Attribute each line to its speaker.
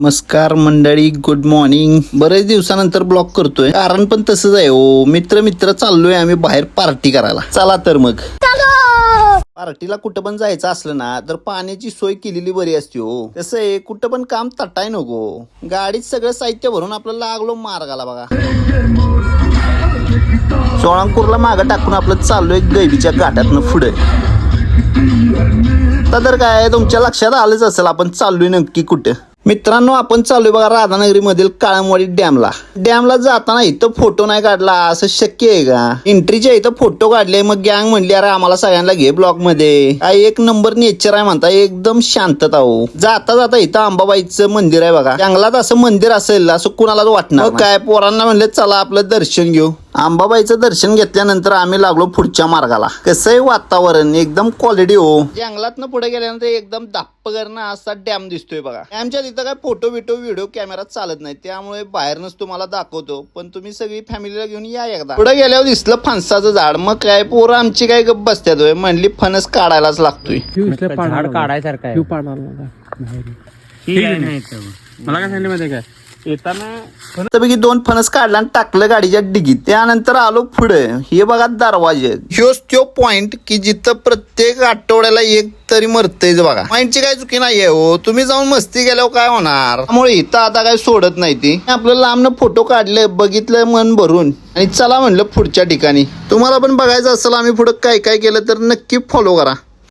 Speaker 1: नमस्कार मंडळी, good morning. बरेच दिवसानंतर ब्लॉग करतोय, कारण पण तसंच आहे हो. मित्र चाललोय आम्ही बाहेर पार्टी करायला. चला तर मग. पार्टीला कुठं पण जायचं असलं ना तर पाण्याची सोय केलेली बरी असते हो. कसं आहे, कुठं पण काम तटाय नको. गाडीत सगळं साहित्य भरून आपलं लागलो मार्गाला बघा. सोळांपूरला मागं टाकून आपलं चाललोय गैबीच्या घाटातनं पुढे. तर काय तुमच्या लक्षात आलंच असेल आपण चाललोय नक्की कुठे. मित्रांनो, आपण चाललोय बघा राधानगरी मधील काळमवाडी डॅमला जाताना इथं फोटो नाही काढला असं शक्य आहे का? एंट्रीच्या इथं फोटो काढले, मग गँग म्हणली अरे आम्हाला सगळ्यांना घे ब्लॉग मध्ये. काय एक नंबर नेचर आहे म्हणता, एकदम शांतता हो. जाता इथं अंबाबाईचं मंदिर आहे बघा. जंगलात असं मंदिर असेल असं कुणालाच वाटणार. काय पोरांना म्हणलं चला आपलं दर्शन घेऊ. अंबाबाईचं दर्शन घेतल्यानंतर आम्ही लागलो पुढच्या मार्गाला. कसं आहे वातावरण एकदम क्वालिटी हो. जंगलातनं पुढे गेल्यानंतर एकदम दाप्पगरणं असा डॅम दिसतोय बघा. डॅमच्या तिथं काय फोटो व्हिडिओ कॅमेरा चालत नाही, त्यामुळे बाहेरनच तुम्हाला दाखवतो. पण तुम्ही सगळी फॅमिलीला घेऊन या एकदा. पुढे गेल्यावर दिसलं फणसाचं झाड. मग काय पोरं आमची काय गप्प बसत्यात होय, म्हणली फणस काढायलाच लागतोय.
Speaker 2: झाड काढायसारखं आहे. मला काय सांगितलं माहिती काय, येताना
Speaker 1: पैकी 2 फणस काढला आणि टाकलं गाडीच्या डिगीत. त्यानंतर आलो पुढे. हे बघा दरवाजे. ह्योच तो पॉइंट की जिथं प्रत्येक आठवड्याला एक तरी मरतेच बघा. पॉइंटची काय चुकी नाहीये हो. तुम्ही जाऊन मस्ती केल्यावर काय होणार. त्यामुळे इथं आता काय सोडत नाही ती. आपलं लांबनं फोटो काढले, बघितलं मन भरून, आणि चला म्हणलं पुढच्या ठिकाणी. तुम्हाला पण बघायचं असेल आम्ही पुढे काय केलं तर नक्की फॉलो करा.